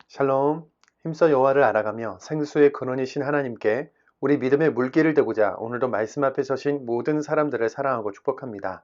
샬롬, 힘써 여호와를 알아가며 생수의 근원이신 하나님께 우리 믿음의 물길을 대고자 오늘도 말씀 앞에 서신 모든 사람들을 사랑하고 축복합니다.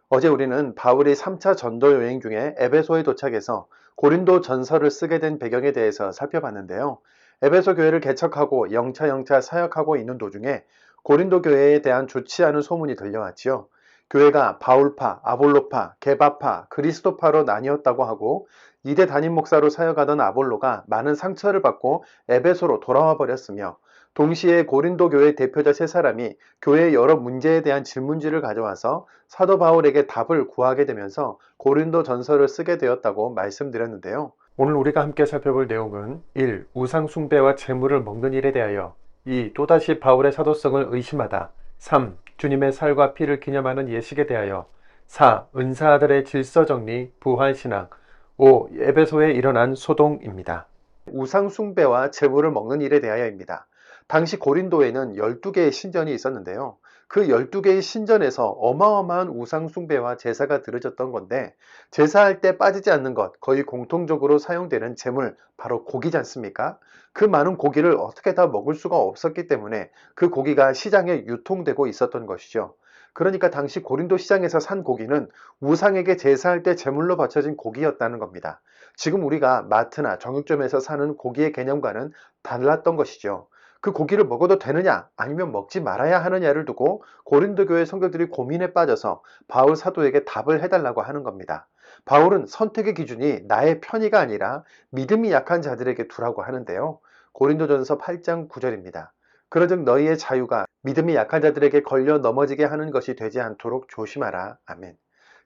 어제 우리는 바울이 3차 전도 여행 중에 에베소에 도착해서 고린도 전서를 쓰게 된 배경에 대해서 살펴봤는데요. 에베소 교회를 개척하고 영차 사역하고 있는 도중에 고린도 교회에 대한 좋지 않은 소문이 들려왔지요. 교회가 바울파, 아볼로파, 게바파, 그리스도파로 나뉘었다고 하고 이대 담임 목사로 사역하던 아볼로가 많은 상처를 받고 에베소로 돌아와 버렸으며 동시에 고린도 교회 대표자 세 사람이 교회의 여러 문제에 대한 질문지를 가져와서 사도 바울에게 답을 구하게 되면서 고린도 전서를 쓰게 되었다고 말씀드렸는데요. 오늘 우리가 함께 살펴볼 내용은 1. 우상 숭배와 재물을 먹는 일에 대하여 2. 또다시 바울의 사도성을 의심하다 3. 주님의 살과 피를 기념하는 예식에 대하여 4. 은사아들의 질서정리, 부활신앙 5. 에베소에 일어난 소동입니다. 우상 숭배와 재물을 먹는 일에 대하여입니다. 당시 고린도에는 12개의 신전이 있었는데요. 그 12개의 신전에서 어마어마한 우상 숭배와 제사가 드려졌던 건데 제사할 때 빠지지 않는 것, 거의 공통적으로 사용되는 재물, 바로 고기지 않습니까? 그 많은 고기를 어떻게 다 먹을 수가 없었기 때문에 그 고기가 시장에 유통되고 있었던 것이죠. 그러니까 당시 고린도 시장에서 산 고기는 우상에게 제사할 때 제물로 바쳐진 고기였다는 겁니다. 지금 우리가 마트나 정육점에서 사는 고기의 개념과는 달랐던 것이죠. 그 고기를 먹어도 되느냐 아니면 먹지 말아야 하느냐를 두고 고린도 교회 성도들이 고민에 빠져서 바울 사도에게 답을 해달라고 하는 겁니다. 바울은 선택의 기준이 나의 편의가 아니라 믿음이 약한 자들에게 두라고 하는데요. 고린도전서 8장 9절입니다. 그러즉 너희의 자유가 믿음이 약한 자들에게 걸려 넘어지게 하는 것이 되지 않도록 조심하라. 아멘.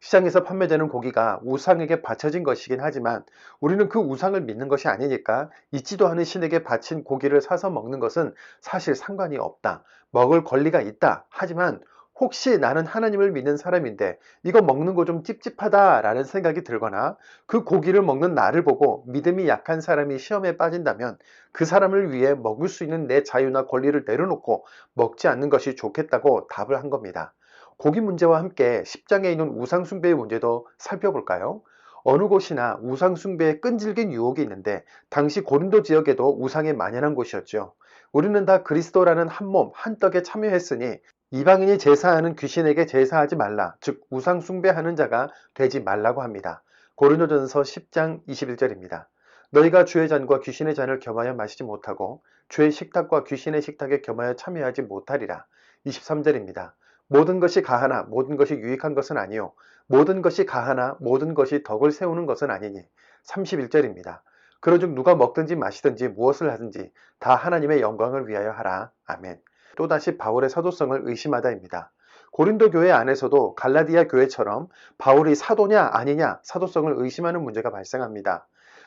시장에서 판매되는 고기가 우상에게 바쳐진 것이긴 하지만 우리는 그 우상을 믿는 것이 아니니까 있지도 않은 신에게 바친 고기를 사서 먹는 것은 사실 상관이 없다. 먹을 권리가 있다. 하지만 혹시 나는 하나님을 믿는 사람인데 이거 먹는 거 좀 찝찝하다라는 생각이 들거나 그 고기를 먹는 나를 보고 믿음이 약한 사람이 시험에 빠진다면 그 사람을 위해 먹을 수 있는 내 자유나 권리를 내려놓고 먹지 않는 것이 좋겠다고 답을 한 겁니다. 고기 문제와 함께 10장에 있는 우상숭배의 문제도 살펴볼까요? 어느 곳이나 우상숭배에 끈질긴 유혹이 있는데 당시 고린도 지역에도 우상이 만연한 곳이었죠. 우리는 다 그리스도라는 한 몸, 한 떡에 참여했으니 이방인이 제사하는 귀신에게 제사하지 말라, 즉 우상숭배하는 자가 되지 말라고 합니다. 고린도전서 10장 21절입니다. 너희가 주의 잔과 귀신의 잔을 겸하여 마시지 못하고 주의 식탁과 귀신의 식탁에 겸하여 참여하지 못하리라. 23절입니다. 모든 것이 가하나 모든 것이 유익한 것은 아니요 모든 것이 가하나 모든 것이 덕을 세우는 것은 아니니. 31절입니다. 그러즉 누가 먹든지 마시든지 무엇을 하든지 다 하나님의 영광을 위하여 하라. 아멘. 또다시 바울의 사도성을 의심하다입니다. 고린도 교회 안에서도 갈라디아 교회처럼 바울이 사도냐 아니냐 사도성을 의심하는 문제가 발생합니다.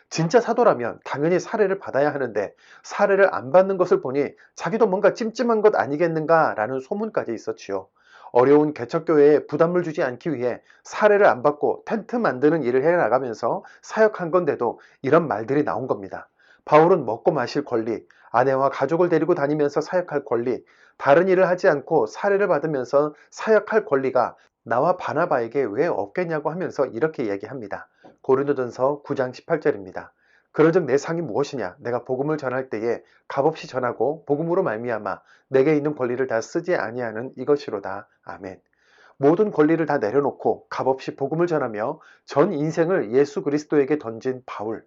진짜 사도라면 당연히 사례를 받아야 하는데 사례를 안 받는 것을 보니 자기도 뭔가 찜찜한 것 아니겠는가 라는 소문까지 있었지요. 어려운 개척교회에 부담을 주지 않기 위해 사례를 안 받고 텐트 만드는 일을 해나가면서 사역한 건데도 이런 말들이 나온 겁니다. 바울은 먹고 마실 권리, 아내와 가족을 데리고 다니면서 사역할 권리, 다른 일을 하지 않고 사례를 받으면서 사역할 권리가 나와 바나바에게 왜 없겠냐고 하면서 이렇게 얘기합니다. 고린도전서 9장 18절입니다. 그러즉 내 상이 무엇이냐? 내가 복음을 전할 때에 값없이 전하고 복음으로 말미암아 내게 있는 권리를 다 쓰지 아니하는 이것이로다. 아멘. 모든 권리를 다 내려놓고 값없이 복음을 전하며 전 인생을 예수 그리스도에게 던진 바울.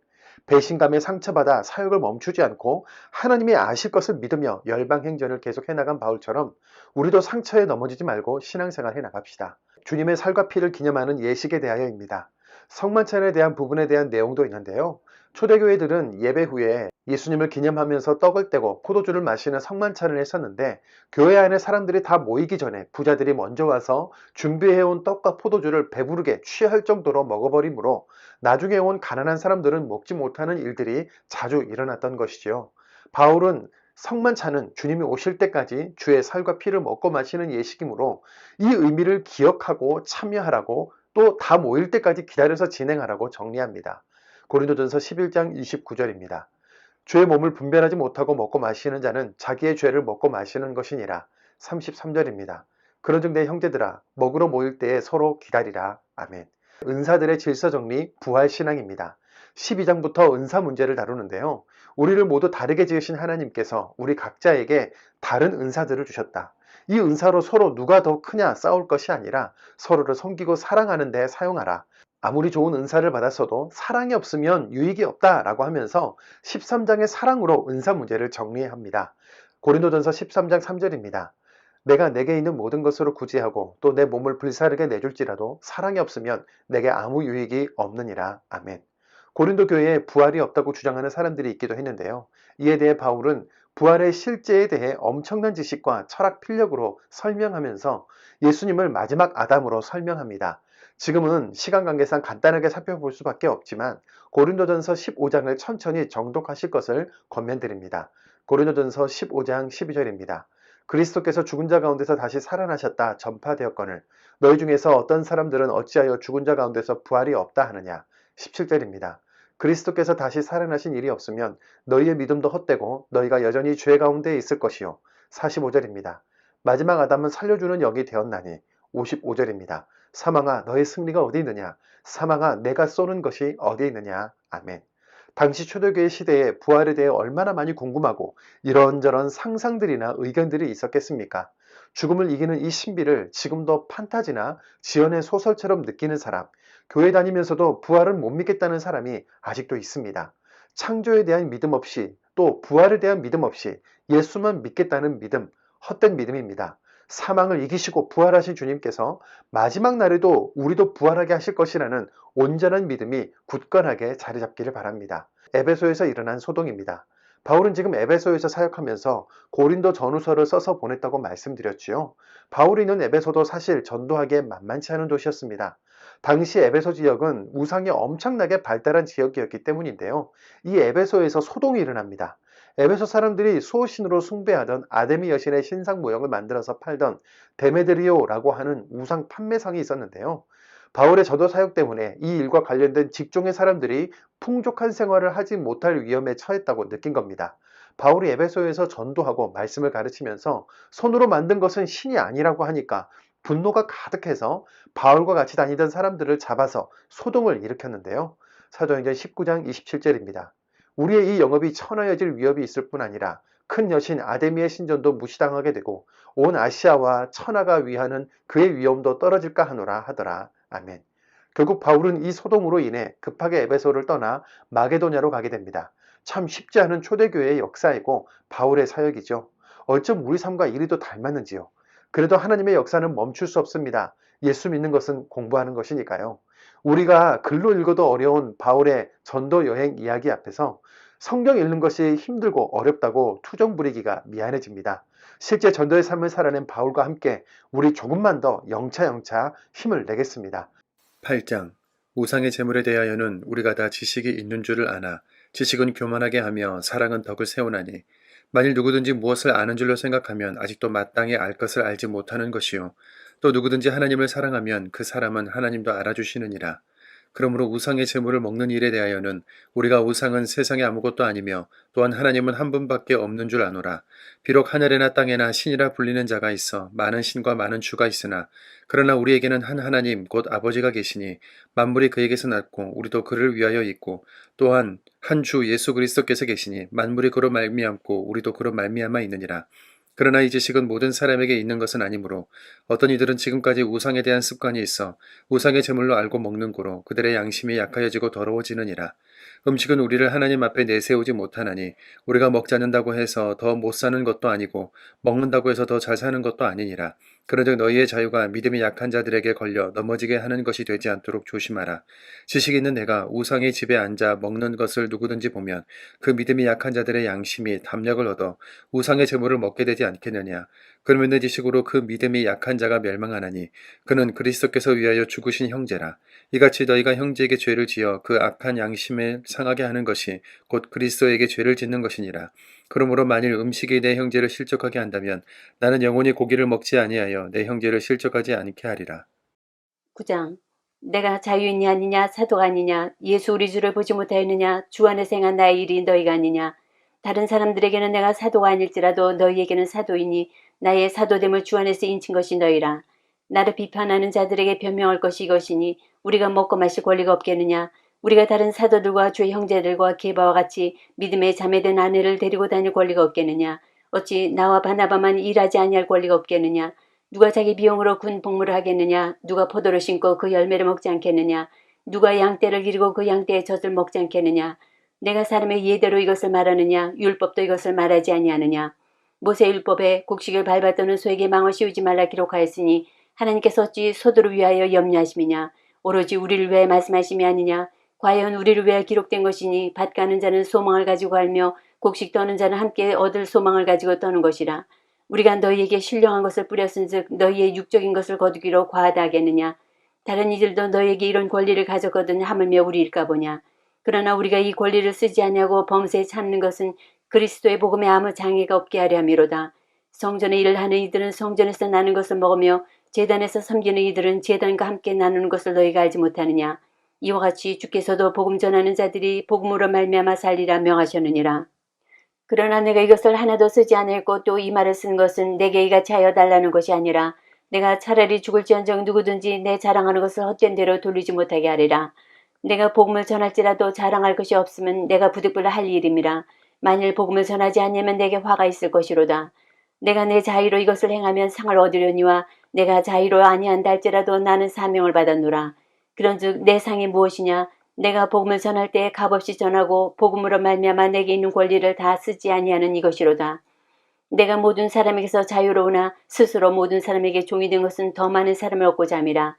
배신감에 상처받아 사역을 멈추지 않고 하나님이 아실 것을 믿으며 열방행전을 계속해 나간 바울처럼 우리도 상처에 넘어지지 말고 신앙생활 해 나갑시다. 주님의 살과 피를 기념하는 예식에 대하여입니다. 성만찬에 대한 부분에 대한 내용도 있는데요. 초대교회들은 예배 후에 예수님을 기념하면서 떡을 떼고 포도주를 마시는 성만찬을 했었는데 교회 안에 사람들이 다 모이기 전에 부자들이 먼저 와서 준비해온 떡과 포도주를 배부르게 취할 정도로 먹어버리므로 나중에 온 가난한 사람들은 먹지 못하는 일들이 자주 일어났던 것이지요. 바울은 성만찬은 주님이 오실 때까지 주의 살과 피를 먹고 마시는 예식이므로 이 의미를 기억하고 참여하라고 또 다 모일 때까지 기다려서 진행하라고 정리합니다. 고린도전서 11장 29절입니다. 주의 몸을 분별하지 못하고 먹고 마시는 자는 자기의 죄를 먹고 마시는 것이니라. 33절입니다. 그런즉 내 형제들아 먹으러 모일 때에 서로 기다리라. 아멘. 은사들의 질서정리 부활신앙입니다. 12장부터 은사 문제를 다루는데요. 우리를 모두 다르게 지으신 하나님께서 우리 각자에게 다른 은사들을 주셨다. 이 은사로 서로 누가 더 크냐 싸울 것이 아니라 서로를 섬기고 사랑하는 데 사용하라. 아무리 좋은 은사를 받았어도 사랑이 없으면 유익이 없다라고 하면서 13장의 사랑으로 은사 문제를 정리합니다. 고린도전서 13장 3절입니다. 내가 내게 있는 모든 것으로 구제하고 또 내 몸을 불사르게 내줄지라도 사랑이 없으면 내게 아무 유익이 없느니라. 아멘. 고린도 교회에 부활이 없다고 주장하는 사람들이 있기도 했는데요. 이에 대해 바울은 부활의 실제에 대해 엄청난 지식과 철학 필력으로 설명하면서 예수님을 마지막 아담으로 설명합니다. 지금은 시간 관계상 간단하게 살펴볼 수밖에 없지만 고린도전서 15장을 천천히 정독하실 것을 권면드립니다. 고린도전서 15장 12절입니다. 그리스도께서 죽은 자 가운데서 다시 살아나셨다 전파되었거늘 너희 중에서 어떤 사람들은 어찌하여 죽은 자 가운데서 부활이 없다 하느냐. 17절입니다. 그리스도께서 다시 살아나신 일이 없으면 너희의 믿음도 헛되고 너희가 여전히 죄 가운데 있을 것이요. 45절입니다. 마지막 아담은 살려주는 영이 되었나니. 55절입니다. 사망아 너의 승리가 어디 있느냐. 사망아 내가 쏘는 것이 어디 있느냐. 아멘. 당시 초대교회 시대에 부활에 대해 얼마나 많이 궁금하고 이런저런 상상들이나 의견들이 있었겠습니까? 죽음을 이기는 이 신비를 지금도 판타지나 지연의 소설처럼 느끼는 사람, 교회 다니면서도 부활을 못 믿겠다는 사람이 아직도 있습니다. 창조에 대한 믿음 없이 또 부활에 대한 믿음 없이 예수만 믿겠다는 믿음, 헛된 믿음입니다. 사망을 이기시고 부활하신 주님께서 마지막 날에도 우리도 부활하게 하실 것이라는 온전한 믿음이 굳건하게 자리 잡기를 바랍니다. 에베소에서 일어난 소동입니다. 바울은 지금 에베소에서 사역하면서 고린도 전후서를 써서 보냈다고 말씀드렸지요. 바울이 있는 에베소도 사실 전도하기에 만만치 않은 도시였습니다. 당시 에베소 지역은 우상이 엄청나게 발달한 지역이었기 때문인데요. 이 에베소에서 소동이 일어납니다. 에베소 사람들이 수호신으로 숭배하던 아데미 여신의 신상 모형을 만들어서 팔던 데메드리오라고 하는 우상 판매상이 있었는데요. 바울의 전도 사역 때문에 이 일과 관련된 직종의 사람들이 풍족한 생활을 하지 못할 위험에 처했다고 느낀 겁니다. 바울이 에베소에서 전도하고 말씀을 가르치면서 손으로 만든 것은 신이 아니라고 하니까 분노가 가득해서 바울과 같이 다니던 사람들을 잡아서 소동을 일으켰는데요. 사도행전 19장 27절입니다. 우리의 이 영업이 천하여질 위협이 있을 뿐 아니라 큰 여신 아데미의 신전도 무시당하게 되고 온 아시아와 천하가 위하는 그의 위엄도 떨어질까 하노라 하더라. 아멘. 결국 바울은 이 소동으로 인해 급하게 에베소를 떠나 마게도냐로 가게 됩니다. 참 쉽지 않은 초대교회의 역사이고 바울의 사역이죠. 어쩜 우리 삶과 이리도 닮았는지요. 그래도 하나님의 역사는 멈출 수 없습니다. 예수 믿는 것은 공부하는 것이니까요. 우리가 글로 읽어도 어려운 바울의 전도 여행 이야기 앞에서 성경 읽는 것이 힘들고 어렵다고 투정 부리기가 미안해집니다. 실제 전도의 삶을 살아낸 바울과 함께 우리 조금만 더 영차 힘을 내겠습니다. 8장 우상의 제물에 대하여는 우리가 다 지식이 있는 줄을 아나 지식은 교만하게 하며 사랑은 덕을 세우나니 만일 누구든지 무엇을 아는 줄로 생각하면 아직도 마땅히 알 것을 알지 못하는 것이요 또 누구든지 하나님을 사랑하면 그 사람은 하나님도 알아주시느니라. 그러므로 우상의 제물을 먹는 일에 대하여는 우리가 우상은 세상에 아무것도 아니며 또한 하나님은 한 분밖에 없는 줄 아노라. 비록 하늘에나 땅에나 신이라 불리는 자가 있어 많은 신과 많은 주가 있으나 그러나 우리에게는 한 하나님 곧 아버지가 계시니 만물이 그에게서 났고 우리도 그를 위하여 있고 또한 한 주 예수 그리스도께서 계시니 만물이 그로 말미암고 우리도 그로 말미암아 있느니라. 그러나 이 지식은 모든 사람에게 있는 것은 아니므로 어떤 이들은 지금까지 우상에 대한 습관이 있어 우상의 제물로 알고 먹는 고로 그들의 양심이 약하여지고 더러워지느니라. 음식은 우리를 하나님 앞에 내세우지 못하나니 우리가 먹지 않는다고 해서 더 못 사는 것도 아니고 먹는다고 해서 더 잘 사는 것도 아니니라. 그런즉 너희의 자유가 믿음이 약한 자들에게 걸려 넘어지게 하는 것이 되지 않도록 조심하라. 지식 있는 내가 우상의 집에 앉아 먹는 것을 누구든지 보면 그 믿음이 약한 자들의 양심이 담력을 얻어 우상의 제물을 먹게 되지 않겠느냐. 그러면 내 지식으로 그 믿음이 약한 자가 멸망하나니 그는 그리스도께서 위하여 죽으신 형제라. 이같이 너희가 형제에게 죄를 지어 그 악한 양심을 상하게 하는 것이 곧 그리스도에게 죄를 짓는 것이니라. 그러므로 만일 음식이 내 형제를 실족하게 한다면 나는 영원히 고기를 먹지 아니하여 내 형제를 실족하지 않게 하리라. 9장 내가 자유인이 아니냐 사도가 아니냐 예수 우리 주를 보지 못하였느냐 주 안에서 행한 나의 일이 너희가 아니냐 다른 사람들에게는 내가 사도가 아닐지라도 너희에게는 사도이니 나의 사도됨을 주 안에서 인친 것이 너희라. 나를 비판하는 자들에게 변명할 것이 이것이니 우리가 먹고 마실 권리가 없겠느냐 우리가 다른 사도들과 주의 형제들과 게바와 같이 믿음의 자매된 아내를 데리고 다닐 권리가 없겠느냐? 어찌 나와 바나바만 일하지 아니할 권리가 없겠느냐? 누가 자기 비용으로 군 복무를 하겠느냐? 누가 포도를 심고 그 열매를 먹지 않겠느냐? 누가 양떼를 기르고 그 양떼의 젖을 먹지 않겠느냐? 내가 사람의 예대로 이것을 말하느냐? 율법도 이것을 말하지 아니하느냐? 모세 율법에 곡식을 밟았더는 소에게 망을 씌우지 말라 기록하였으니 하나님께서 어찌 소도를 위하여 염려하심이냐? 오로지 우리를 위해 말씀하심이 아니냐? 과연 우리를 위해 기록된 것이니 밭 가는 자는 소망을 가지고 갈며 곡식 떠는 자는 함께 얻을 소망을 가지고 떠는 것이라. 우리가 너희에게 신령한 것을 뿌렸은즉 너희의 육적인 것을 거두기로 과하다 하겠느냐. 다른 이들도 너희에게 이런 권리를 가졌거든 하물며 우리일까 보냐. 그러나 우리가 이 권리를 쓰지 아니하고 범죄에 참는 것은 그리스도의 복음에 아무 장애가 없게 하려 함이로다. 성전의 일을 하는 이들은 성전에서 나는 것을 먹으며 제단에서 섬기는 이들은 제단과 함께 나누는 것을 너희가 알지 못하느냐. 이와 같이 주께서도 복음 전하는 자들이 복음으로 말미암아 살리라 명하셨느니라. 그러나 내가 이것을 하나도 쓰지 않았고 또 이 말을 쓴 것은 내게 이같이 하여 달라는 것이 아니라 내가 차라리 죽을지언정 누구든지 내 자랑하는 것을 헛된 대로 돌리지 못하게 하리라. 내가 복음을 전할지라도 자랑할 것이 없으면 내가 부득불 할 일임이라. 만일 복음을 전하지 않으면 내게 화가 있을 것이로다. 내가 내 자의로 이것을 행하면 상을 얻으려니와 내가 자의로 아니한다 할지라도 나는 사명을 받았노라. 그런즉 내 상이 무엇이냐? 내가 복음을 전할 때 값없이 전하고 복음으로 말미암아 내게 있는 권리를 다 쓰지 아니하는 이것이로다. 내가 모든 사람에게서 자유로우나 스스로 모든 사람에게 종이 된 것은 더 많은 사람을 얻고자 함이라.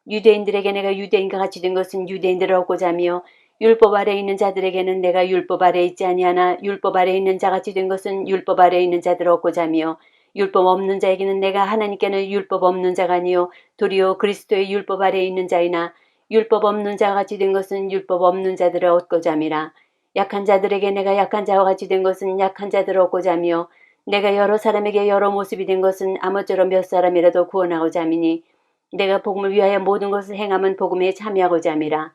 유대인들에게 내가 유대인과 같이 된 것은 유대인들을 얻고자 하며 율법 아래에 있는 자들에게는 내가 율법 아래에 있지 아니하나 율법 아래에 있는 자같이 된 것은 율법 아래에 있는 자들을 얻고자 하며 율법 없는 자에게는 내가 하나님께는 율법 없는 자가 아니요 도리어 그리스도의 율법 아래에 있는 자이나 율법 없는 자와 같이 된 것은 율법 없는 자들을 얻고자 함이라. 약한 자들에게 내가 약한 자와 같이 된 것은 약한 자들을 얻고자 하며 내가 여러 사람에게 여러 모습이 된 것은 아무쪼록 몇 사람이라도 구원하고자 함이니 내가 복음을 위하여 모든 것을 행함은 복음에 참여하고자 함이라.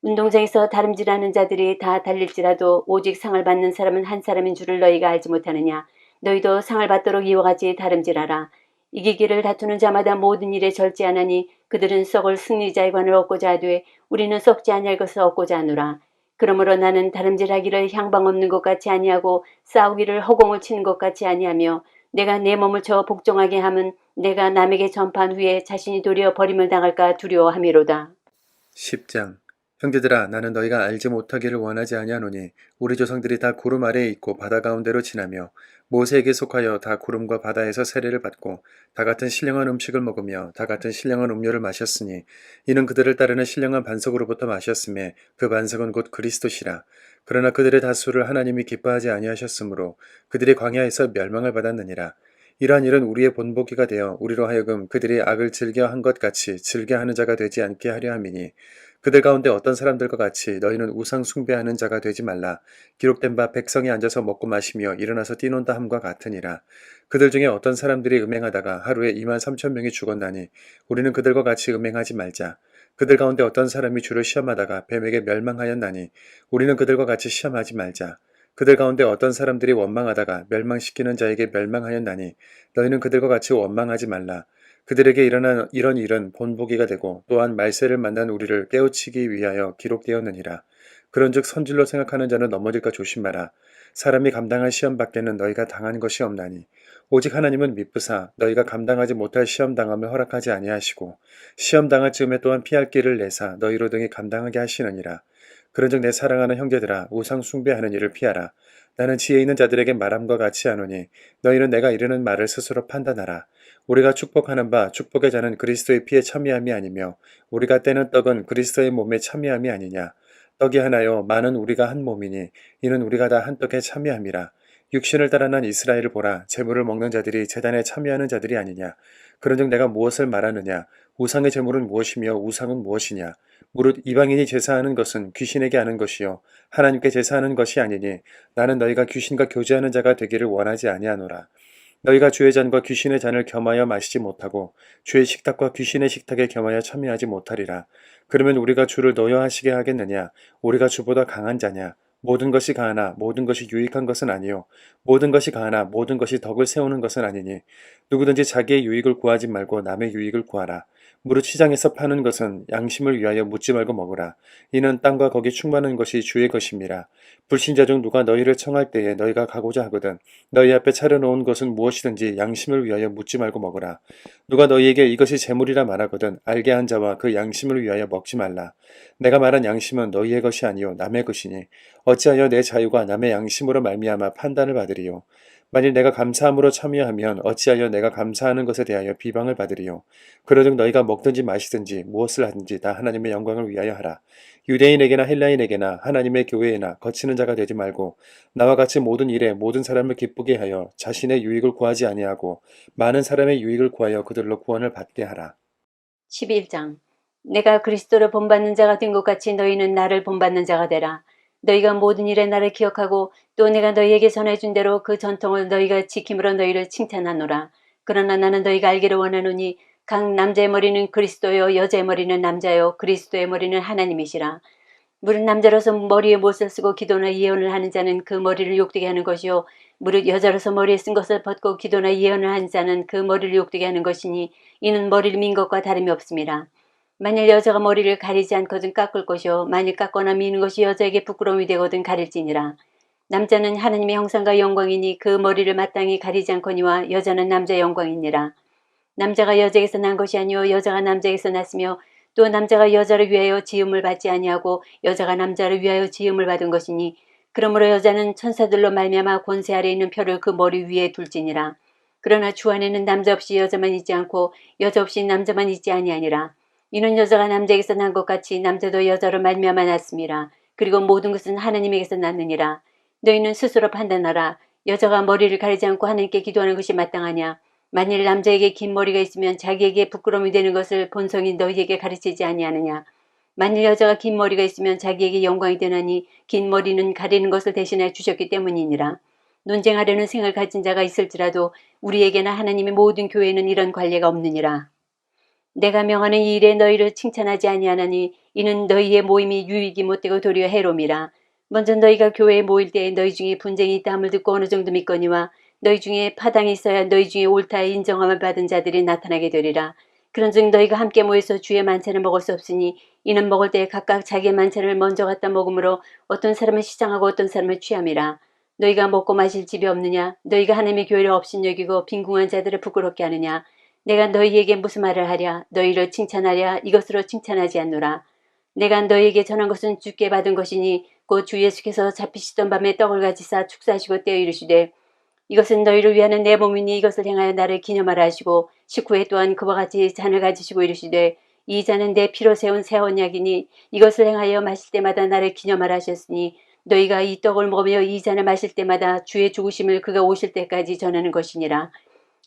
운동장에서 다름질하는 자들이 다 달릴지라도 오직 상을 받는 사람은 한 사람인 줄을 너희가 알지 못하느냐. 너희도 상을 받도록 이와 같이 다름질하라. 이기기를 다투는 자마다 모든 일에 절제하나니 그들은 썩을 승리자의 관을 얻고자 하되 우리는 썩지 아니할 것을 얻고자 하노라. 그러므로 나는 다름질하기를 향방 없는 것 같이 아니하고 싸우기를 허공을 치는 것 같이 아니하며 내가 내 몸을 쳐 복종하게 함은 내가 남에게 전파한 후에 자신이 도리어 버림을 당할까 두려워함이로다. 10장 형제들아 나는 너희가 알지 못하기를 원하지 아니하노니 우리 조상들이 다 구름 아래에 있고 바다 가운데로 지나며 모세에게 속하여 다 구름과 바다에서 세례를 받고 다 같은 신령한 음식을 먹으며 다 같은 신령한 음료를 마셨으니 이는 그들을 따르는 신령한 반석으로부터 마셨음에 그 반석은 곧 그리스도시라. 그러나 그들의 다수를 하나님이 기뻐하지 아니하셨으므로 그들이 광야에서 멸망을 받았느니라. 이러한 일은 우리의 본보기가 되어 우리로 하여금 그들이 악을 즐겨 한 것 같이 즐겨 하는 자가 되지 않게 하려 함이니 그들 가운데 어떤 사람들과 같이 너희는 우상 숭배하는 자가 되지 말라. 기록된 바 백성이 앉아서 먹고 마시며 일어나서 뛰논다 함과 같으니라. 그들 중에 어떤 사람들이 음행하다가 하루에 23,000명이 죽었나니 우리는 그들과 같이 음행하지 말자. 그들 가운데 어떤 사람이 주를 시험하다가 뱀에게 멸망하였나니 우리는 그들과 같이 시험하지 말자. 그들 가운데 어떤 사람들이 원망하다가 멸망시키는 자에게 멸망하였나니 너희는 그들과 같이 원망하지 말라. 그들에게 일어난 이런 일은 본보기가 되고 또한 말세를 만난 우리를 깨우치기 위하여 기록되었느니라. 그런즉 선질로 생각하는 자는 넘어질까 조심하라. 사람이 감당할 시험 밖에는 너희가 당한 것이 없나니 오직 하나님은 미쁘사 너희가 감당하지 못할 시험 당함을 허락하지 아니하시고 시험 당할 즈음에 또한 피할 길을 내사 너희로 등이 감당하게 하시느니라. 그런즉 내 사랑하는 형제들아 우상 숭배하는 일을 피하라. 나는 지혜 있는 자들에게 말함과 같이 하노니 너희는 내가 이르는 말을 스스로 판단하라. 우리가 축복하는 바 축복의 자는 그리스도의 피에 참여함이 아니며 우리가 떼는 떡은 그리스도의 몸에 참여함이 아니냐. 떡이 하나요 많은 우리가 한 몸이니 이는 우리가 다 한 떡에 참여함이라. 육신을 따라 난 이스라엘을 보라. 제물을 먹는 자들이 제단에 참여하는 자들이 아니냐. 그런즉 내가 무엇을 말하느냐. 우상의 제물은 무엇이며 우상은 무엇이냐. 무릇 이방인이 제사하는 것은 귀신에게 하는 것이요 하나님께 제사하는 것이 아니니 나는 너희가 귀신과 교제하는 자가 되기를 원하지 아니하노라. 너희가 주의 잔과 귀신의 잔을 겸하여 마시지 못하고 주의 식탁과 귀신의 식탁에 겸하여 참여하지 못하리라. 그러면 우리가 주를 노여하시게 하겠느냐. 우리가 주보다 강한 자냐. 모든 것이 가하나 모든 것이 유익한 것은 아니요 모든 것이 가하나 모든 것이 덕을 세우는 것은 아니니 누구든지 자기의 유익을 구하지 말고 남의 유익을 구하라. 무릇 시장에서 파는 것은 양심을 위하여 묻지 말고 먹으라. 이는 땅과 거기 충만한 것이 주의 것임이라. 불신자 중 누가 너희를 청할 때에 너희가 가고자 하거든 너희 앞에 차려놓은 것은 무엇이든지 양심을 위하여 묻지 말고 먹으라. 누가 너희에게 이것이 재물이라 말하거든 알게 한 자와 그 양심을 위하여 먹지 말라. 내가 말한 양심은 너희의 것이 아니요 남의 것이니 어찌하여 내 자유가 남의 양심으로 말미암아 판단을 받으리요. 만일 내가 감사함으로 참여하면 어찌하여 내가 감사하는 것에 대하여 비방을 받으리요. 그러즉 너희가 먹든지 마시든지 무엇을 하든지 다 하나님의 영광을 위하여 하라. 유대인에게나 헬라인에게나 하나님의 교회에나 거치는 자가 되지 말고 나와 같이 모든 일에 모든 사람을 기쁘게 하여 자신의 유익을 구하지 아니하고 많은 사람의 유익을 구하여 그들로 구원을 받게 하라. 11장. 내가 그리스도를 본받는 자가 된 것 같이 너희는 나를 본받는 자가 되라. 너희가 모든 일에 나를 기억하고 또 내가 너희에게 전해준 대로 그 전통을 너희가 지킴으로 너희를 칭찬하노라. 그러나 나는 너희가 알기를 원하노니 각 남자의 머리는 그리스도요 여자의 머리는 남자요 그리스도의 머리는 하나님이시라. 무릇 남자로서 머리에 못을 쓰고 기도나 예언을 하는 자는 그 머리를 욕되게 하는 것이요 무릇 여자로서 머리에 쓴 것을 벗고 기도나 예언을 하는 자는 그 머리를 욕되게 하는 것이니 이는 머리를 민 것과 다름이 없음이라. 만일 여자가 머리를 가리지 않거든 깎을 것이요 만일 깎거나 미는 것이 여자에게 부끄러움이 되거든 가릴지니라. 남자는 하나님의 형상과 영광이니 그 머리를 마땅히 가리지 않거니와 여자는 남자의 영광이니라. 남자가 여자에게서 난 것이 아니요 여자가 남자에게서 났으며 또 남자가 여자를 위하여 지음을 받지 아니하고 여자가 남자를 위하여 지음을 받은 것이니 그러므로 여자는 천사들로 말미암아 권세 아래 있는 표를 그 머리 위에 둘지니라. 그러나 주 안에는 남자 없이 여자만 있지 않고 여자 없이 남자만 있지 아니하니라. 이는 여자가 남자에게서 난 것 같이 남자도 여자로 말미암아 났음이라. 그리고 모든 것은 하나님에게서 났느니라. 너희는 스스로 판단하라. 여자가 머리를 가리지 않고 하나님께 기도하는 것이 마땅하냐. 만일 남자에게 긴 머리가 있으면 자기에게 부끄러움이 되는 것을 본성이 너희에게 가르치지 아니하느냐. 만일 여자가 긴 머리가 있으면 자기에게 영광이 되나니 긴 머리는 가리는 것을 대신해 주셨기 때문이니라. 논쟁하려는 생을 가진 자가 있을지라도 우리에게나 하나님의 모든 교회에는 이런 관례가 없느니라. 내가 명하는 이 일에 너희를 칭찬하지 아니하나니 이는 너희의 모임이 유익이 못되고 도리어 해로움이라. 먼저 너희가 교회에 모일 때에 너희 중에 분쟁이 있다 함을 듣고 어느 정도 믿거니와 너희 중에 파당이 있어야 너희 중에 옳다의 인정함을 받은 자들이 나타나게 되리라. 그런즉 너희가 함께 모여서 주의 만찬을 먹을 수 없으니 이는 먹을 때 각각 자기의 만찬을 먼저 갖다 먹으므로 어떤 사람은 시장하고 어떤 사람은 취함이라. 너희가 먹고 마실 집이 없느냐. 너희가 하나님의 교회를 업신여기고 빈궁한 자들을 부끄럽게 하느냐. 내가 너희에게 무슨 말을 하랴. 너희를 칭찬하랴. 이것으로 칭찬하지 않노라. 내가 너희에게 전한 것은 주께 받은 것이니 곧 주 예수께서 잡히시던 밤에 떡을 가지사 축사하시고 떼어 이르시되 이것은 너희를 위하는 내 몸이니 이것을 행하여 나를 기념하라 하시고 식후에 또한 그와 같이 잔을 가지시고 이르시되 이 잔은 내 피로 세운 새 언약이니 이것을 행하여 마실 때마다 나를 기념하라 하셨으니 너희가 이 떡을 먹으며 이 잔을 마실 때마다 주의 죽으심을 그가 오실 때까지 전하는 것이니라.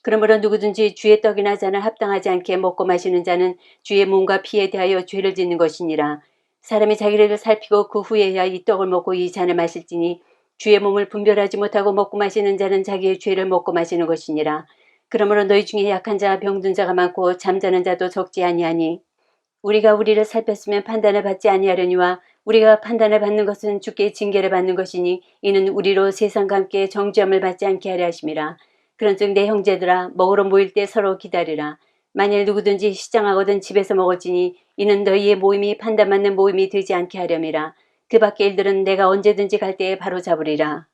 그러므로 누구든지 주의 떡이나 잔을 합당하지 않게 먹고 마시는 자는 주의 몸과 피에 대하여 죄를 짓는 것이니라. 사람이 자기를 살피고 그 후에야 이 떡을 먹고 이 잔을 마실지니 주의 몸을 분별하지 못하고 먹고 마시는 자는 자기의 죄를 먹고 마시는 것이니라. 그러므로 너희 중에 약한 자와 병든 자가 많고 잠자는 자도 적지 아니하니 우리가 우리를 살폈으면 판단을 받지 아니하려니와 우리가 판단을 받는 것은 주께 징계를 받는 것이니 이는 우리로 세상과 함께 정죄함을 받지 않게 하려 하심이라. 그런즉 내 형제들아 먹으러 모일 때 서로 기다리라. 만일 누구든지 시장하거든 집에서 먹을지니 이는 너희의 모임이 판단받는 모임이 되지 않게 하렴이라. 그 밖의 일들은 내가 언제든지 갈 때에 바로 잡으리라.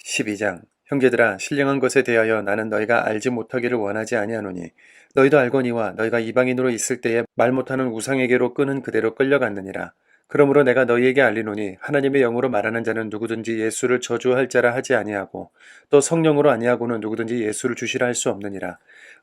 12장. 형제들아 신령한 것에 대하여 나는 너희가 알지 못하기를 원하지 아니하노니 너희도 알거니와 너희가 이방인으로 있을 때에 말 못하는 우상에게로 끄는 그대로 끌려갔느니라. 그러므로 내가 너희에게 알리노니 하나님의 영으로 말하는 자는 누구든지 예수를 저주할 자라 하지 아니하고 또 성령으로 아니하고는 누구든지 예수를 주시라 할 수 없느니라.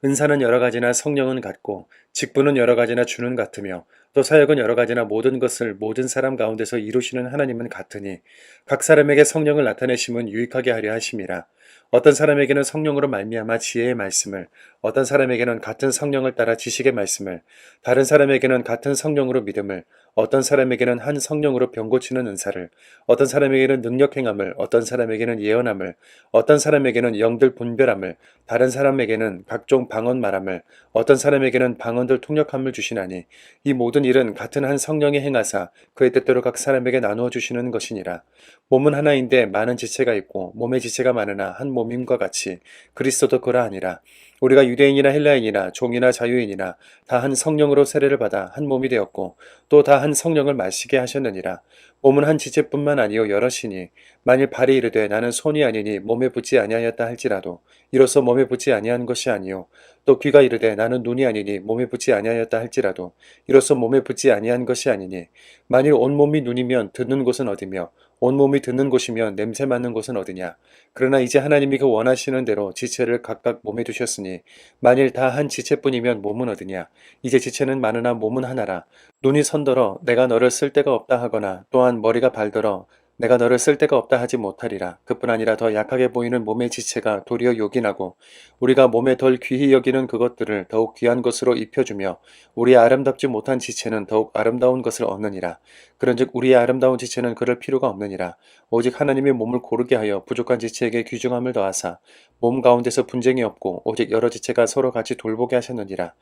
은사는 여러 가지나 성령은 같고 직분은 여러 가지나 주는 같으며 또 사역은 여러 가지나 모든 것을 모든 사람 가운데서 이루시는 하나님은 같으니 각 사람에게 성령을 나타내심은 유익하게 하려 하심이라. 어떤 사람에게는 성령으로 말미암아 지혜의 말씀을, 어떤 사람에게는 같은 성령을 따라 지식의 말씀을, 다른 사람에게는 같은 성령으로 믿음을, 어떤 사람에게는 한 성령으로 병 고치는 은사를, 어떤 사람에게는 능력 행함을, 어떤 사람에게는 예언함을, 어떤 사람에게는 영들 분별함을, 다른 사람에게는 각종 방언 말함을, 어떤 사람에게는 방언들 통역함을 주시나니 이 모든 모든 일은 같은 한 성령이 행하사 그의 뜻대로 각 사람에게 나누어 주시는 것이니라. 몸은 하나인데 많은 지체가 있고 몸의 지체가 많으나 한 몸임과 같이 그리스도도 그러하니라. 우리가 유대인이나 헬라인이나 종이나 자유인이나 다 한 성령으로 세례를 받아 한 몸이 되었고 또 다 한 성령을 마시게 하셨느니라. 몸은 한 지체뿐만 아니요 여럿이니 만일 발이 이르되 나는 손이 아니니 몸에 붙지 아니하였다 할지라도 이로써 몸에 붙지 아니한 것이 아니요 또 귀가 이르되 나는 눈이 아니니 몸에 붙지 아니하였다 할지라도 이로써 몸에 붙지 아니한 것이 아니니 만일 온몸이 눈이면 듣는 곳은 어디며 온몸이 듣는 곳이면 냄새 맡는 곳은 어디냐. 그러나 이제 하나님이 그 원하시는 대로 지체를 각각 몸에 두셨으니 만일 다 한 지체뿐이면 몸은 어디냐. 이제 지체는 많으나 몸은 하나라. 눈이 선더러 내가 너를 쓸 데가 없다 하거나 또한 머리가 발더러 내가 너를 쓸 데가 없다 하지 못하리라. 그뿐 아니라 더 약하게 보이는 몸의 지체가 도리어 요긴하고 우리가 몸에 덜 귀히 여기는 그것들을 더욱 귀한 것으로 입혀주며 우리의 아름답지 못한 지체는 더욱 아름다운 것을 얻느니라. 그런즉 우리의 아름다운 지체는 그럴 필요가 없느니라. 오직 하나님이 몸을 고르게 하여 부족한 지체에게 귀중함을 더하사 몸 가운데서 분쟁이 없고 오직 여러 지체가 서로 같이 돌보게 하셨느니라.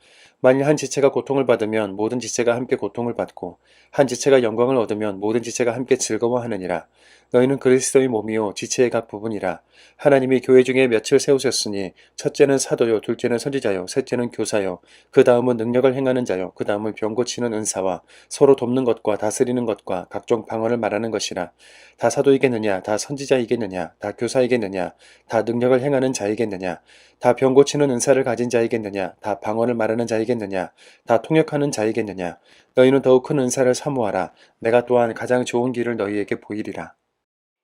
만일 한 지체가 고통을 받으면 모든 지체가 함께 고통을 받고 한 지체가 영광을 얻으면 모든 지체가 함께 즐거워하느니라. 너희는 그리스도의 몸이요 지체의 각 부분이라. 하나님이 교회 중에 몇을 세우셨으니 첫째는 사도요 둘째는 선지자요 셋째는 교사요 그 다음은 능력을 행하는 자요 그 다음은 병 고치는 은사와 서로 돕는 것과 다스리는 것과 각종 방언을 말하는 것이라. 다 사도이겠느냐 다 선지자이겠느냐 다 교사이겠느냐 다 능력을 행하는 자이겠느냐 다 병 고치는 은사를 가진 자이겠느냐 다 방언을 말하는 자이겠느냐 다 통역하는 자이겠느냐. 너희는 더욱 큰 은사를 사모하라. 내가 또한 가장 좋은 길을 너희에게 보이리라.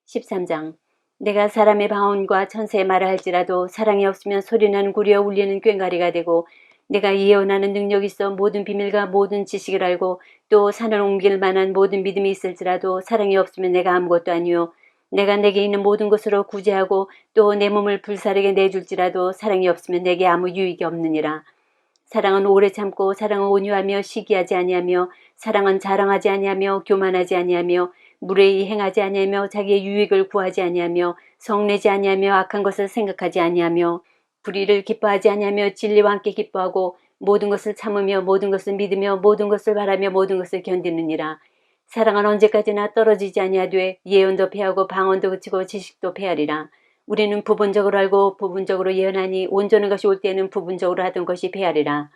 13장. 내가 사람의 방언과 천사의 말을 할지라도 사랑이 없으면 소리나는 구리와 울리는 꽹과리가 되고 내가 예언하는 능력이 있어 모든 비밀과 모든 지식을 알고 또 산을 옮길 만한 모든 믿음이 있을지라도 사랑이 없으면 내가 아무것도 아니요 내가 내게 있는 모든 것으로 구제하고 또 내 몸을 불사르게 내줄지라도 사랑이 없으면 내게 아무 유익이 없느니라. 사랑은 오래 참고 사랑은 온유하며 시기하지 아니하며 사랑은 자랑하지 아니하며 교만하지 아니하며 무례히 행하지 아니하며 자기의 유익을 구하지 아니하며 성내지 아니하며 악한 것을 생각하지 아니하며 불의를 기뻐하지 아니하며 진리와 함께 기뻐하고 모든 것을 참으며 모든 것을 믿으며 모든 것을 바라며 모든 것을 견디느니라. 사랑은 언제까지나 떨어지지 아니하되 예언도 패하고 방언도 그치고 지식도 패하리라. 우리는 부분적으로 알고 부분적으로 예언하니 온전한 것이 올 때에는 부분적으로 하던 것이 패하리라.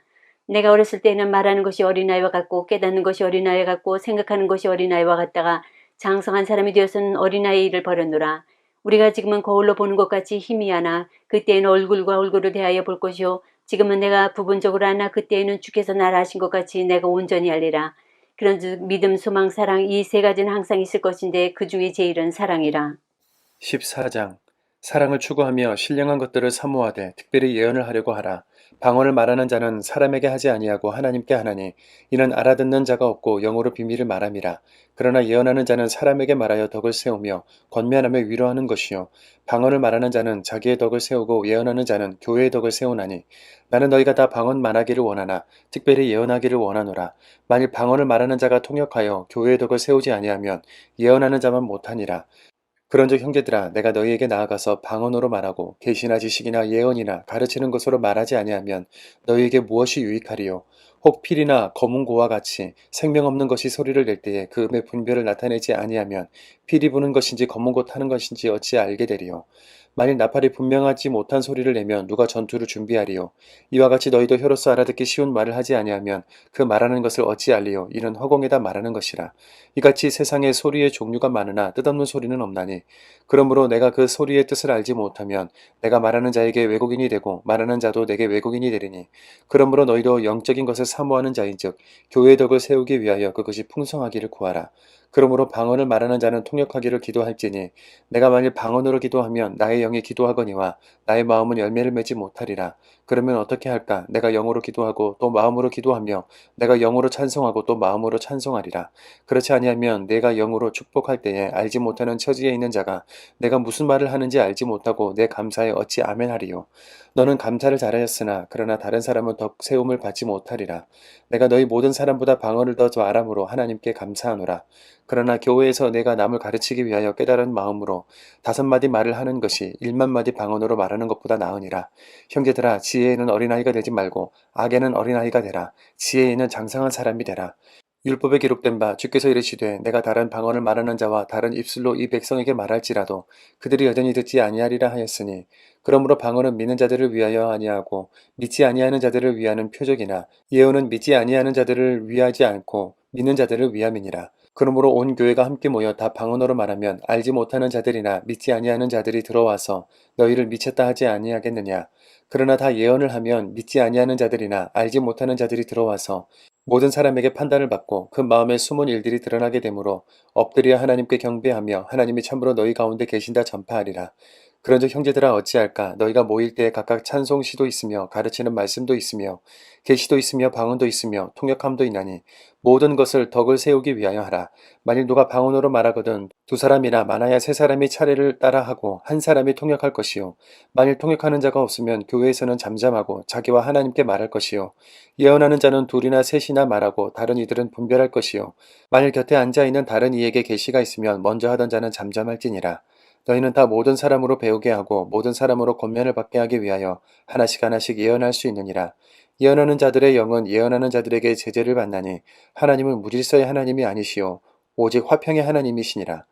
내가 어렸을 때는 말하는 것이 어린아이와 같고 깨닫는 것이 어린아이와 같고 생각하는 것이 어린아이와 같다가 장성한 사람이 되어서는 어린아이의 일을 버렸노라. 우리가 지금은 거울로 보는 것 같이 희미하나 그때에는 얼굴과 얼굴을 대하여 볼 것이요 지금은 내가 부분적으로 하나 그때에는 주께서 나라 하신 것 같이 내가 온전히 하리라. 그런즉 믿음, 소망, 사랑 이 세 가지는 항상 있을 것인데 그 중에 제일은 사랑이라. 14장. 사랑을 추구하며 신령한 것들을 사모하되 특별히 예언을 하려고 하라. 방언을 말하는 자는 사람에게 하지 아니하고 하나님께 하나니 이는 알아듣는 자가 없고 영어로 비밀을 말함이라. 그러나 예언하는 자는 사람에게 말하여 덕을 세우며 권면하며 위로하는 것이요 방언을 말하는 자는 자기의 덕을 세우고 예언하는 자는 교회의 덕을 세우나니 나는 너희가 다 방언 말하기를 원하나 특별히 예언하기를 원하노라. 만일 방언을 말하는 자가 통역하여 교회의 덕을 세우지 아니하면 예언하는 자만 못하니라. 그런즉 형제들아 내가 너희에게 나아가서 방언으로 말하고 계시나 지식이나 예언이나 가르치는 것으로 말하지 아니하면 너희에게 무엇이 유익하리요. 혹 필이나 검은 고와 같이 생명 없는 것이 소리를 낼 때에 그 음의 분별을 나타내지 아니하면 필이 부는 것인지 검은 고 타는 것인지 어찌 알게 되리요. 만일 나팔이 분명하지 못한 소리를 내면 누가 전투를 준비하리요. 이와 같이 너희도 혀로서 알아듣기 쉬운 말을 하지 아니하면 그 말하는 것을 어찌 알리요. 이는 허공에다 말하는 것이라. 이같이 세상에 소리의 종류가 많으나 뜻없는 소리는 없나니 그러므로 내가 그 소리의 뜻을 알지 못하면 내가 말하는 자에게 왜곡인이 되고 말하는 자도 내게 왜곡인이 되리니 그러므로 너희도 영적인 것을 사모하는 자인즉 교회의 덕을 세우기 위하여 그것이 풍성하기를 구하라. 그러므로 방언을 말하는 자는 통역하기를 기도할지니 내가 만일 방언으로 기도하면 나의 영이 기도하거니와 나의 마음은 열매를 맺지 못하리라. 그러면 어떻게 할까? 내가 영으로 기도하고 또 마음으로 기도하며 내가 영으로 찬송하고 또 마음으로 찬송하리라. 그렇지 아니하면 내가 영으로 축복할 때에 알지 못하는 처지에 있는 자가 내가 무슨 말을 하는지 알지 못하고 내 감사에 어찌 아멘하리요. 너는 감사를 잘하였으나 그러나 다른 사람은 덕 세움을 받지 못하리라. 내가 너희 모든 사람보다 방언을 더 알함으로 하나님께 감사하노라. 그러나 교회에서 내가 남을 가르치기 위하여 깨달은 마음으로 5마디 말을 하는 것이 1만 마디 방언으로 말하는 것보다 나으니라. 형제들아 지혜에는 어린아이가 되지 말고 악에는 어린아이가 되라. 지혜에는 장성한 사람이 되라. 율법에 기록된 바 주께서 이르시되 내가 다른 방언을 말하는 자와 다른 입술로 이 백성에게 말할지라도 그들이 여전히 듣지 아니하리라 하였으니 그러므로 방언은 믿는 자들을 위하여 아니하고 믿지 아니하는 자들을 위하는 표적이나 예언은 믿지 아니하는 자들을 위하지 않고 믿는 자들을 위함이니라. 그러므로 온 교회가 함께 모여 다 방언으로 말하면 알지 못하는 자들이나 믿지 아니하는 자들이 들어와서 너희를 미쳤다 하지 아니하겠느냐. 그러나 다 예언을 하면 믿지 아니하는 자들이나 알지 못하는 자들이 들어와서 모든 사람에게 판단을 받고 그 마음에 숨은 일들이 드러나게 되므로 엎드려 하나님께 경배하며 하나님이 참으로 너희 가운데 계신다 전파하리라. 그런즉 형제들아 어찌할까 너희가 모일 때에 각각 찬송시도 있으며 가르치는 말씀도 있으며 계시도 있으며 방언도 있으며 통역함도 있나니 모든 것을 덕을 세우기 위하여 하라. 만일 누가 방언으로 말하거든 두 사람이나 많아야 세 사람이 차례를 따라 하고 한 사람이 통역할 것이요 만일 통역하는 자가 없으면 교회에서는 잠잠하고 자기와 하나님께 말할 것이요 예언하는 자는 둘이나 셋이나 말하고 다른 이들은 분별할 것이요 만일 곁에 앉아 있는 다른 이에게 계시가 있으면 먼저 하던 자는 잠잠할지니라. 너희는 다 모든 사람으로 배우게 하고 모든 사람으로 권면을 받게 하기 위하여 하나씩 하나씩 예언할 수 있느니라. 예언하는 자들의 영은 예언하는 자들에게 제재를 받나니 하나님은 무질서의 하나님이 아니시오 오직 화평의 하나님이시니라.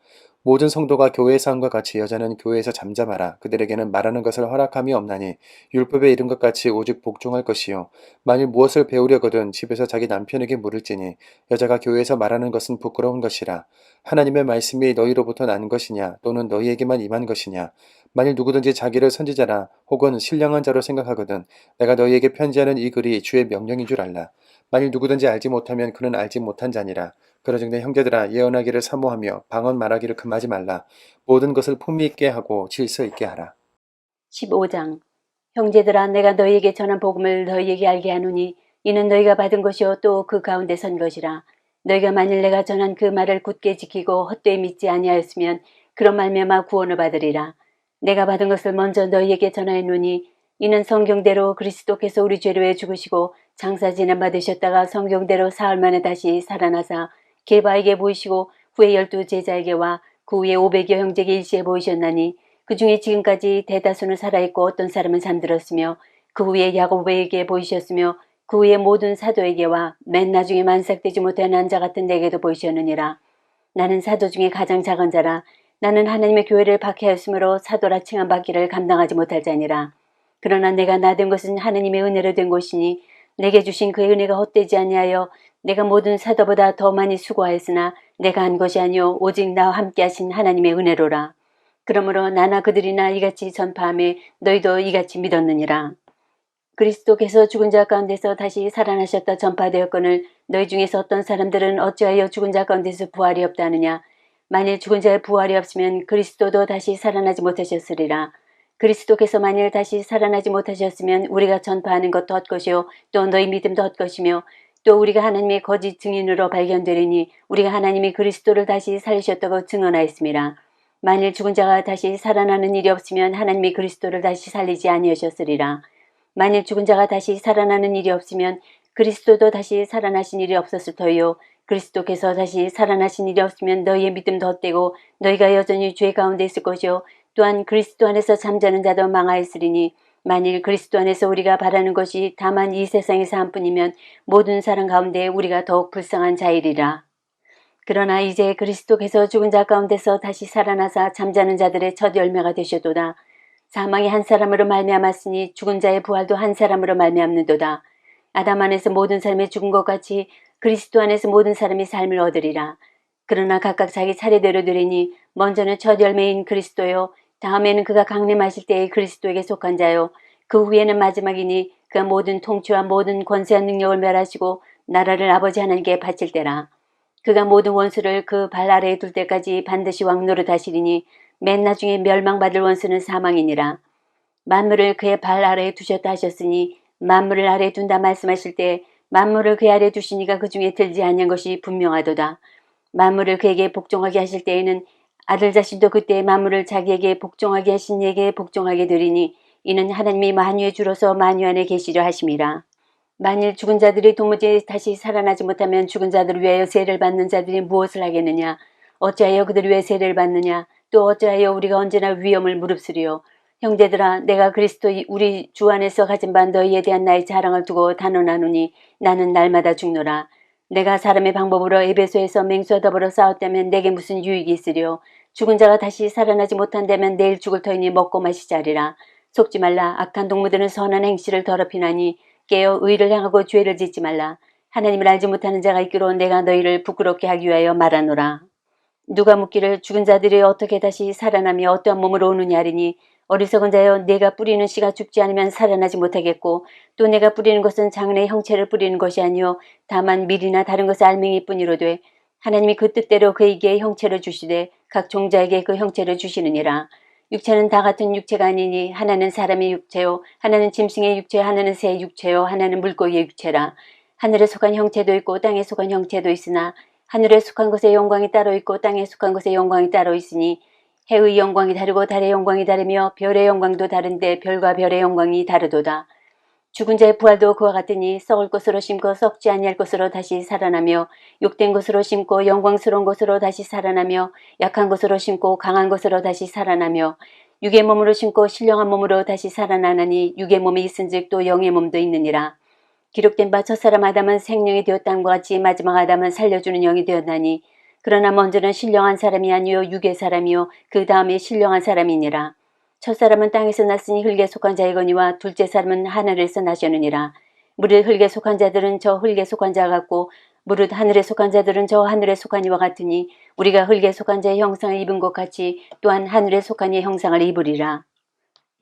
모든 성도가 교회 사람과 같이 여자는 교회에서 잠잠하라. 그들에게는 말하는 것을 허락함이 없나니 율법에 이른 것 같이 오직 복종할 것이요 만일 무엇을 배우려거든 집에서 자기 남편에게 물을지니 여자가 교회에서 말하는 것은 부끄러운 것이라. 하나님의 말씀이 너희로부터 난 것이냐 또는 너희에게만 임한 것이냐. 만일 누구든지 자기를 선지자라 혹은 신령한 자로 생각하거든 내가 너희에게 편지하는 이 글이 주의 명령인 줄 알라. 만일 누구든지 알지 못하면 그는 알지 못한 자니라. 그러즉 내 형제들아 예언하기를 사모하며 방언 말하기를 금하지 말라. 모든 것을 품위 있게 하고 질서 있게 하라. 15장. 형제들아 내가 너희에게 전한 복음을 너희에게 알게 하노니 이는 너희가 받은 것이요 또 그 가운데 선 것이라. 너희가 만일 내가 전한 그 말을 굳게 지키고 헛되이 믿지 아니하였으면 그런 말미암아 구원을 받으리라. 내가 받은 것을 먼저 너희에게 전하였노니 이는 성경대로 그리스도께서 우리 죄로 해 죽으시고 장사 지난 받으셨다가 성경대로 사흘 만에 다시 살아나사 게바에게 보이시고 후에 12 제자에게와 그 후에 500여 형제에게 일시에 보이셨나니 그 중에 지금까지 대다수는 살아있고 어떤 사람은 잠들었으며 그 후에 야고보에게 보이셨으며 그 후에 모든 사도에게와 맨 나중에 만삭되지 못한 한자 같은 내게도 보이셨느니라. 나는 사도 중에 가장 작은 자라. 나는 하나님의 교회를 박해하였으므로 사도라 칭함받기를 감당하지 못할 자니라. 그러나 내가 나된 것은 하나님의 은혜로 된 것이니 내게 주신 그의 은혜가 헛되지 아니하여 내가 모든 사도보다 더 많이 수고하였으나 내가 한 것이 아니요 오직 나와 함께 하신 하나님의 은혜로라. 그러므로 나나 그들이나 이같이 전파함에 너희도 이같이 믿었느니라. 그리스도께서 죽은 자 가운데서 다시 살아나셨다 전파되었거늘 너희 중에서 어떤 사람들은 어찌하여 죽은 자 가운데서 부활이 없다느냐. 만일 죽은 자의 부활이 없으면 그리스도도 다시 살아나지 못하셨으리라. 그리스도께서 만일 다시 살아나지 못하셨으면 우리가 전파하는 것도 헛것이요 또 너희 믿음도 헛것이며 또 우리가 하나님의 거짓 증인으로 발견되리니 우리가 하나님이 그리스도를 다시 살리셨다고 증언하였습니다. 만일 죽은 자가 다시 살아나는 일이 없으면 하나님이 그리스도를 다시 살리지 아니하셨으리라. 만일 죽은 자가 다시 살아나는 일이 없으면 그리스도도 다시 살아나신 일이 없었을 터이요 그리스도께서 다시 살아나신 일이 없으면 너희의 믿음도 헛되고 너희가 여전히 죄 가운데 있을 것이요 또한 그리스도 안에서 잠자는 자도 망하였으리니 만일 그리스도 안에서 우리가 바라는 것이 다만 이 세상의 삶뿐이면 모든 사람 가운데 우리가 더욱 불쌍한 자이리라. 그러나 이제 그리스도께서 죽은 자 가운데서 다시 살아나사 잠자는 자들의 첫 열매가 되셨도다. 사망이 한 사람으로 말미암았으니 죽은 자의 부활도 한 사람으로 말미암는도다. 아담 안에서 모든 사람이 죽은 것 같이 그리스도 안에서 모든 사람이 삶을 얻으리라. 그러나 각각 자기 차례대로 되리니 먼저는 첫 열매인 그리스도요 다음에는 그가 강림하실 때의 그리스도에게 속한 자요 그 후에는 마지막이니 그가 모든 통치와 모든 권세한 능력을 멸하시고 나라를 아버지 하나님께 바칠 때라. 그가 모든 원수를 그 발 아래에 둘 때까지 반드시 왕노릇 하시리니 맨 나중에 멸망받을 원수는 사망이니라. 만물을 그의 발 아래에 두셨다 하셨으니 만물을 아래에 둔다 말씀하실 때 만물을 그 아래에 두시니가 그 중에 들지 아니한 것이 분명하도다. 만물을 그에게 복종하게 하실 때에는 아들 자신도 그때 만물을 자기에게 복종하게 하신 이에게 복종하게 되리니 이는 하나님이 만유의 주로서 만유 안에 계시려 하심이라. 만일 죽은 자들이 도무지 다시 살아나지 못하면 죽은 자들을 위하여 세를 받는 자들이 무엇을 하겠느냐. 어찌하여 그들을 위해 세를 받느냐. 또 어찌하여 우리가 언제나 위험을 무릅쓰리요. 형제들아 내가 그리스도 우리 주 안에서 가진 바 너희에 대한 나의 자랑을 두고 단언하노니 나는 날마다 죽노라. 내가 사람의 방법으로 에베소에서 맹수와 더불어 싸웠다면 내게 무슨 유익이 있으리요. 죽은 자가 다시 살아나지 못한다면 내일 죽을 터이니 먹고 마시자리라. 속지 말라. 악한 동무들은 선한 행실을 더럽히나니 깨어 의를 향하고 죄를 짓지 말라. 하나님을 알지 못하는 자가 있기로 내가 너희를 부끄럽게 하기 위하여 말하노라. 누가 묻기를 죽은 자들이 어떻게 다시 살아나며 어떠한 몸으로 오느냐 하리니 어리석은 자여 내가 뿌리는 씨가 죽지 않으면 살아나지 못하겠고 또 내가 뿌리는 것은 장래의 형체를 뿌리는 것이 아니요 다만 밀이나 다른 것의 알맹이 뿐이로되 하나님이 그 뜻대로 그에게 형체를 주시되 각 종자에게 그 형체를 주시느니라. 육체는 다 같은 육체가 아니니 하나는 사람의 육체요 하나는 짐승의 육체요 하나는 새의 육체요 하나는 물고기의 육체라. 하늘에 속한 형체도 있고 땅에 속한 형체도 있으나 하늘에 속한 것의 영광이 따로 있고 땅에 속한 것의 영광이 따로 있으니 해의 영광이 다르고 달의 영광이 다르며 별의 영광도 다른데 별과 별의 영광이 다르도다. 죽은 자의 부활도 그와 같으니 썩을 것으로 심고 썩지 아니할 것으로 다시 살아나며 욕된 것으로 심고 영광스러운 것으로 다시 살아나며 약한 것으로 심고 강한 것으로 다시 살아나며 육의 몸으로 심고 신령한 몸으로 다시 살아나나니 육의 몸이 있은즉 또 영의 몸도 있느니라. 기록된 바 첫사람 아담은 생명이 되었다함과 같이 마지막 아담은 살려주는 영이 되었나니 그러나 먼저는 신령한 사람이 아니요 육의 사람이요 그 다음에 신령한 사람이니라. 첫사람은 땅에서 났으니 흙에 속한 자이거니와 둘째 사람은 하늘에서 나셨느니라. 무릇 흙에 속한 자들은 저 흙에 속한 자 같고 무릇 하늘에 속한 자들은 저 하늘에 속한 이와 같으니 우리가 흙에 속한 자의 형상을 입은 것 같이 또한 하늘에 속한 이의 형상을 입으리라.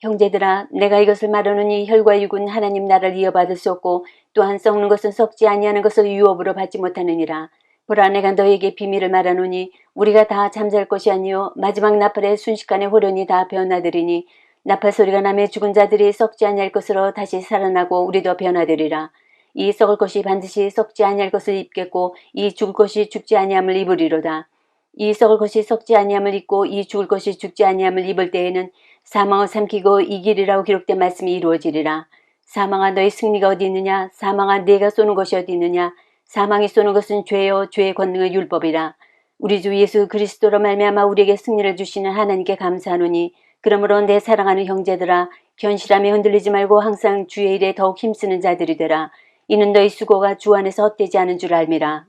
형제들아 내가 이것을 말하노니 혈과 육은 하나님 나라를 이어받을 수 없고 또한 썩는 것은 썩지 아니하는 것을 유업으로 받지 못하느니라. 보라 내가 너에게 비밀을 말하노니 우리가 다 잠잘 것이 아니요 마지막 나팔에 순식간에 호련히 다 변화되리니 나팔 소리가 나며 죽은 자들이 썩지 아니할 것으로 다시 살아나고 우리도 변화되리라. 이 썩을 것이 반드시 썩지 아니할 것을 입겠고 이 죽을 것이 죽지 아니함을 입으리로다. 이 썩을 것이 썩지 아니함을 입고 이 죽을 것이 죽지 아니함을 입을 때에는 사망을 삼키고 이기리라고 기록된 말씀이 이루어지리라. 사망아 너희 승리가 어디 있느냐? 사망아 네가 쏘는 것이 어디 있느냐? 사망이 쏘는 것은 죄요 죄의 권능의 율법이라. 우리 주 예수 그리스도로 말미암아 우리에게 승리를 주시는 하나님께 감사하노니 그러므로 내 사랑하는 형제들아 견실함에 흔들리지 말고 항상 주의 일에 더욱 힘쓰는 자들이 되라. 이는 너희 수고가 주 안에서 헛되지 않은 줄 알미라.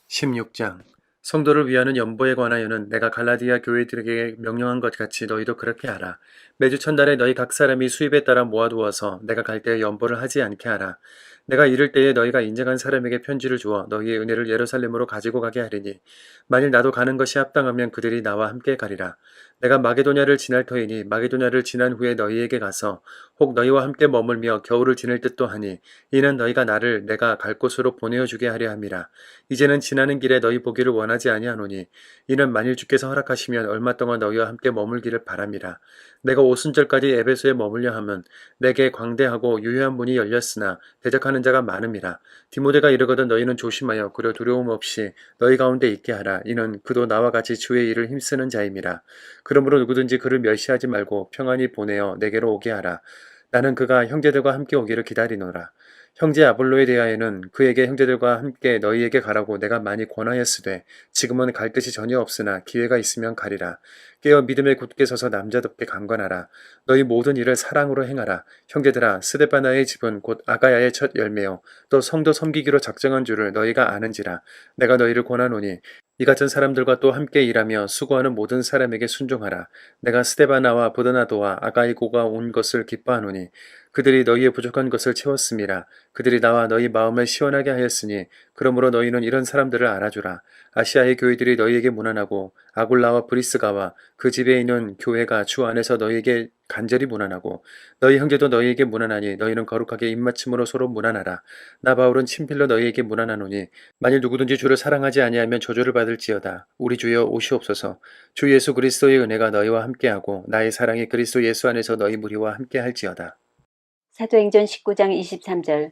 16장 성도를 위하는 연보에 관하여는 내가 갈라디아 교회들에게 명령한 것 같이 너희도 그렇게 하라. 매주 첫날에 너희 각 사람이 수입에 따라 모아두어서 내가 갈 때에 연보를 하지 않게 하라. 내가 이를 때에 너희가 인정한 사람에게 편지를 주어 너희의 은혜를 예루살렘으로 가지고 가게 하리니 만일 나도 가는 것이 합당하면 그들이 나와 함께 가리라. 내가 마게도냐를 지날 터이니 마게도냐를 지난 후에 너희에게 가서 혹 너희와 함께 머물며 겨울을 지낼 듯도 하니 이는 너희가 나를 내가 갈 곳으로 보내어 주게 하려 함이라. 이제는 지나는 길에 너희 보기를 원하지 아니하노니 이는 만일 주께서 허락하시면 얼마 동안 너희와 함께 머물기를 바람이라. 내가 오순절까지 에베소에 머물려 함은 내게 광대하고 유효한 문이 열렸으나 대적하는 자가 많음이라. 디모데가 이르거든 너희는 조심하여 그려 두려움 없이 너희 가운데 있게 하라. 이는 그도 나와 같이 주의 일을 힘쓰는 자임이라. 그러므로 누구든지 그를 멸시하지 말고 평안히 보내어 내게로 오게 하라. 나는 그가 형제들과 함께 오기를 기다리노라. 형제 아볼로에 대하여는 그에게 형제들과 함께 너희에게 가라고 내가 많이 권하였으되 지금은 갈 뜻이 전혀 없으나 기회가 있으면 가리라. 깨어 믿음에 굳게 서서 남자답게 강건하라. 너희 모든 일을 사랑으로 행하라. 형제들아 스데바나의 집은 곧 아가야의 첫 열매요 또 성도 섬기기로 작정한 줄을 너희가 아는지라. 내가 너희를 권하노니 이 같은 사람들과 또 함께 일하며 수고하는 모든 사람에게 순종하라. 내가 스데바나와 보드나도와 아가이고가 온 것을 기뻐하노니 그들이 너희의 부족한 것을 채웠음이라. 그들이 나와 너희 마음을 시원하게 하였으니 그러므로 너희는 이런 사람들을 알아주라. 아시아의 교회들이 너희에게 문안하고 아굴라와 브리스가와 그 집에 있는 교회가 주 안에서 너희에게 간절히 문안하고 너희 형제도 너희에게 문안하니 너희는 거룩하게 입맞춤으로 서로 문안하라. 나 바울은 친필로 너희에게 문안하노니 만일 누구든지 주를 사랑하지 아니하면 저주를 받을지어다. 우리 주여 오시옵소서. 주 예수 그리스도의 은혜가 너희와 함께하고 나의 사랑이 그리스도 예수 안에서 너희 무리와 함께할지어다. 사도행전 19장 23절.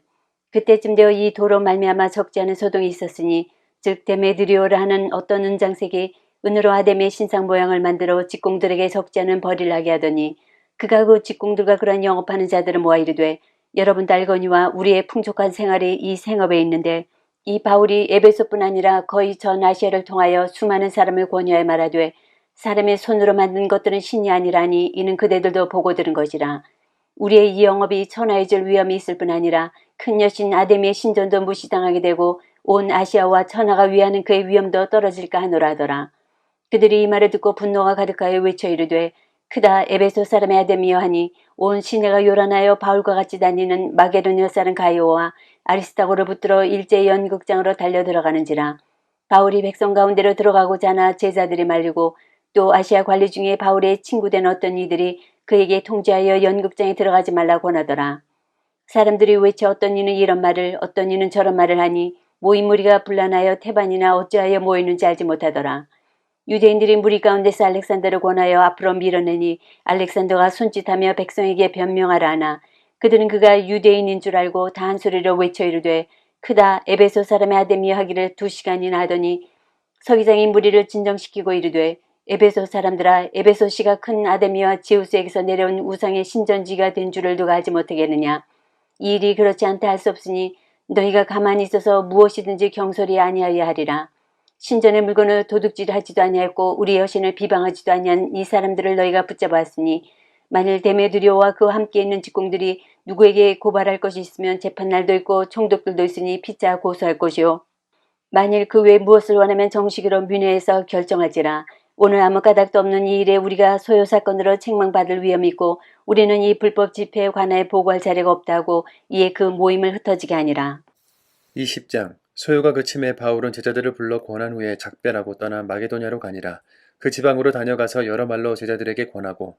그때쯤 되어 이 도로 말미암아 적지 않은 소동이 있었으니 즉 데메드리오라 하는 어떤 은장색이 은으로 아담의 신상 모양을 만들어 직공들에게 적지 않은 벌이를 하게 하더니 그가 그 직공들과 그런 영업하는 자들을 모아 이르되 여러분도 알거니와 우리의 풍족한 생활이 이 생업에 있는데 이 바울이 에베소뿐 아니라 거의 전 아시아를 통하여 수많은 사람을 권유하여 말하되 사람의 손으로 만든 것들은 신이 아니라니 이는 그대들도 보고 들은 것이라. 우리의 이 영업이 천하해질 위험이 있을 뿐 아니라 큰 여신 아데미의 신전도 무시당하게 되고 온 아시아와 천하가 위하는 그의 위엄도 떨어질까 하노라 하더라. 그들이 이 말을 듣고 분노가 가득하여 외쳐 이르되 크다 에베소 사람의 아데미여 하니 온 시내가 요란하여 바울과 같이 다니는 마게도니아 사람 가이오와 아리스타고를 붙들어 일제 연극장으로 달려 들어가는지라. 바울이 백성 가운데로 들어가고자 하나 제자들이 말리고 또 아시아 관리 중에 바울의 친구된 어떤 이들이 그에게 통지하여 연극장에 들어가지 말라고 권하더라. 사람들이 외쳐 어떤 이는 이런 말을 어떤 이는 저런 말을 하니 모인 무리가 분란하여 태반이나 어찌하여 모이는지 알지 못하더라. 유대인들이 무리 가운데서 알렉산더를 권하여 앞으로 밀어내니 알렉산더가 손짓하며 백성에게 변명하라 하나 그들은 그가 유대인인 줄 알고 다 한 소리로 외쳐 이르되 크다 에베소 사람의 아데미여 하기를 2시간이나 하더니 서기장이 무리를 진정시키고 이르되 에베소 사람들아 에베소시가 큰 아데미와 제우스에게서 내려온 우상의 신전지가 된 줄을 누가 알지 못하겠느냐. 이 일이 그렇지 않다 할 수 없으니 너희가 가만히 있어서 무엇이든지 경솔히 아니하여 하리라. 신전의 물건을 도둑질하지도 아니하였고 우리 여신을 비방하지도 아니한 이 사람들을 너희가 붙잡았으니 만일 데메드리오와 그와 함께 있는 직공들이 누구에게 고발할 것이 있으면 재판날도 있고 총독들도 있으니 피차 고소할 것이요. 만일 그 외에 무엇을 원하면 정식으로 민회에서 결정하지라. 오늘 아무 까닭도 없는 이 일에 우리가 소요 사건으로 책망받을 위험이 있고 우리는 이 불법 집회에 관하여 보고할 자리가 없다고 이에 그 모임을 흩어지게 하니라. 20장 소요가 그침에 바울은 제자들을 불러 권한 후에 작별하고 떠나 마게도냐로 가니라. 그 지방으로 다녀가서 여러 말로 제자들에게 권하고